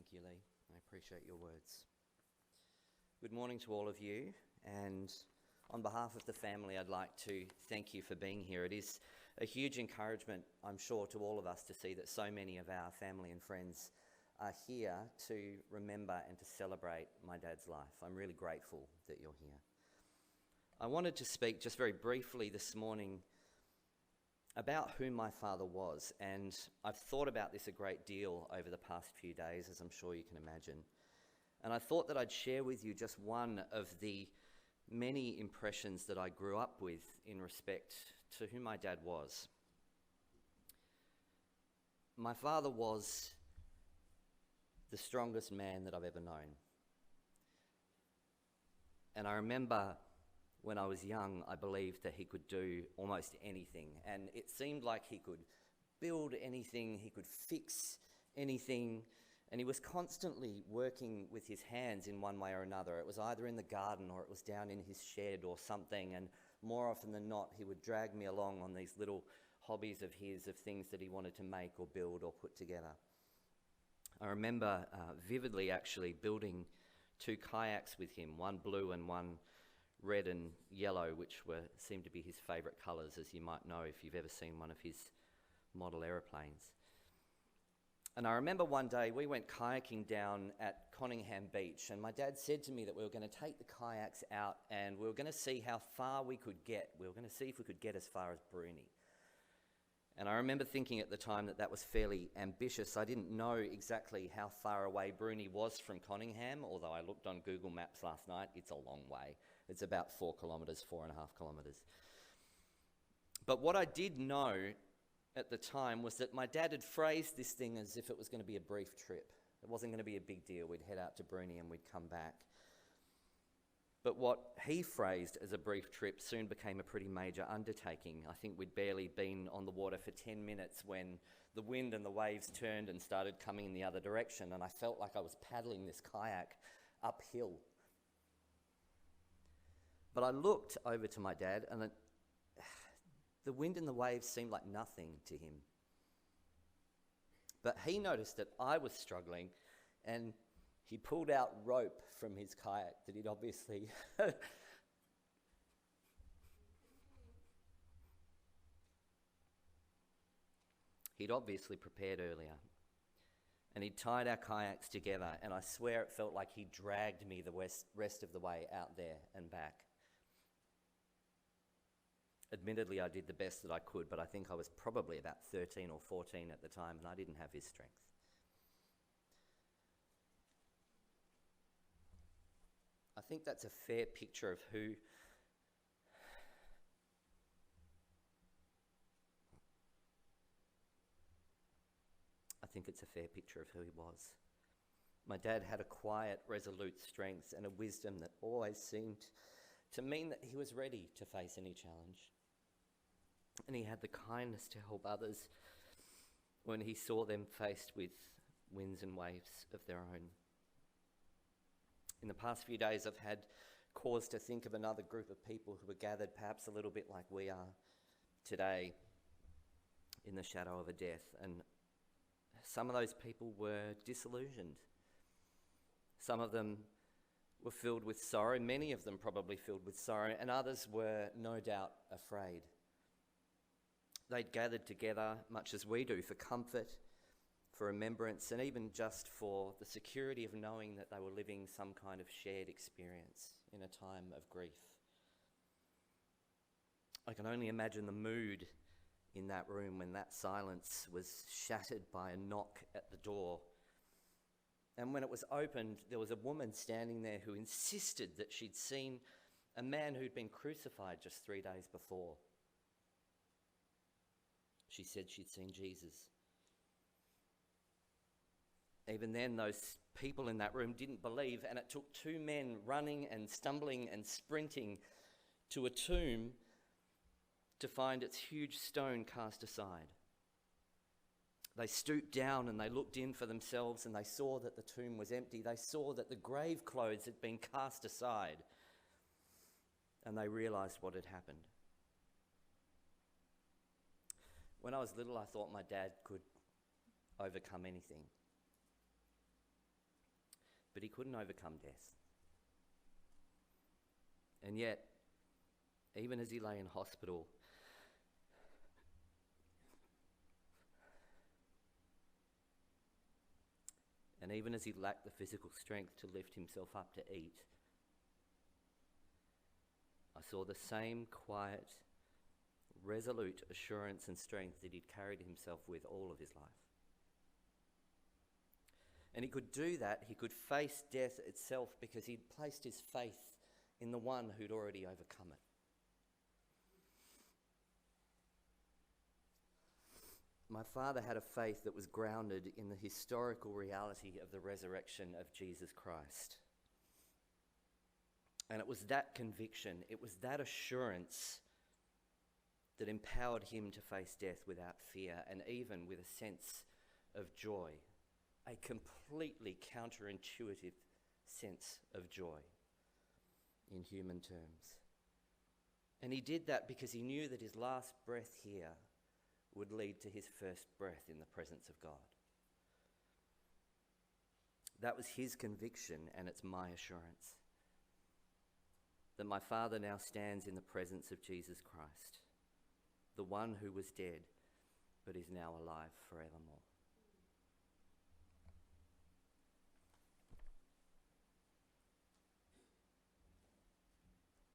Thank you, Lee. I appreciate your words. Good morning to all of you, and on behalf of the family, I'd like to thank you for being here. It is a huge encouragement, I'm sure, to all of us to see that so many of our family and friends are here to remember and to celebrate my dad's life. I'm really grateful that you're here. I wanted to speak just very briefly this morning about who my father was, and I've thought about this a great deal over the past few days, as I'm sure you can imagine. And I thought that I'd share with you just one of the many impressions that I grew up with in respect to who my dad was. My father was the strongest man that I've ever known. And I remember when I was young, I believed that he could do almost anything. And it seemed like he could build anything, he could fix anything. And he was constantly working with his hands in one way or another. It was either in the garden or it was down in his shed or something. And more often than not, he would drag me along on these little hobbies of his, of things that he wanted to make or build or put together. I remember vividly actually building 2 kayaks with him, one blue and one red and yellow, which seemed to be his favourite colours, as you might know if you've ever seen one of his model aeroplanes. And I remember one day we went kayaking down at Conningham Beach, and my dad said to me that we were going to take the kayaks out and we were going to see how far we could get. We were going to see if we could get as far as Bruni. And I remember thinking at the time that that was fairly ambitious. I didn't know exactly how far away Bruni was from Conningham, although I looked on Google Maps last night. It's a long way. It's about 4 kilometres, 4.5 kilometres. But what I did know at the time was that my dad had phrased this thing as if it was going to be a brief trip. It wasn't going to be a big deal. We'd head out to Bruni and we'd come back. But what he phrased as a brief trip soon became a pretty major undertaking. I think we'd barely been on the water for 10 minutes when the wind and the waves turned and started coming in the other direction, and I felt like I was paddling this kayak uphill. But I looked over to my dad, and the wind and the waves seemed like nothing to him. But he noticed that I was struggling, and he pulled out rope from his kayak that he'd obviously prepared earlier. And he tied our kayaks together, and I swear it felt like he dragged me the rest of the way out there and back. Admittedly, I did the best that I could, but I think I was probably about 13 or 14 at the time, and I didn't have his strength. I think that's a fair picture of who he was. My dad had a quiet, resolute strength and a wisdom that always seemed to mean that he was ready to face any challenge. And he had the kindness to help others when he saw them faced with winds and waves of their own. In the past few days, I've had cause to think of another group of people who were gathered perhaps a little bit like we are today in the shadow of a death. And some of those people were disillusioned. Some of them were filled with sorrow, many of them probably filled with sorrow, and others were no doubt afraid. They'd gathered together, much as we do, for comfort, for remembrance, and even just for the security of knowing that they were living some kind of shared experience in a time of grief. I can only imagine the mood in that room when that silence was shattered by a knock at the door. And when it was opened, there was a woman standing there who insisted that she'd seen a man who'd been crucified just 3 days before. She said she'd seen Jesus. Even then, those people in that room didn't believe, and it took 2 men running and stumbling and sprinting to a tomb to find its huge stone cast aside. They stooped down and they looked in for themselves, and they saw that the tomb was empty. They saw that the grave clothes had been cast aside, and they realised what had happened. When I was little, I thought my dad could overcome anything. but he couldn't overcome death. And yet, even as he lay in hospital, and even as he lacked the physical strength to lift himself up to eat, I saw the same quiet, resolute assurance and strength that he'd carried himself with all of his life. And he could do that, he could face death itself because he'd placed his faith in the one who'd already overcome it. My father had a faith that was grounded in the historical reality of the resurrection of Jesus Christ. And it was that conviction, it was that assurance that empowered him to face death without fear and even with a sense of joy, a completely counterintuitive sense of joy in human terms. And he did that because he knew that his last breath here would lead to his first breath in the presence of God. That was his conviction, and it's my assurance that my father now stands in the presence of Jesus Christ, the one who was dead but is now alive forevermore.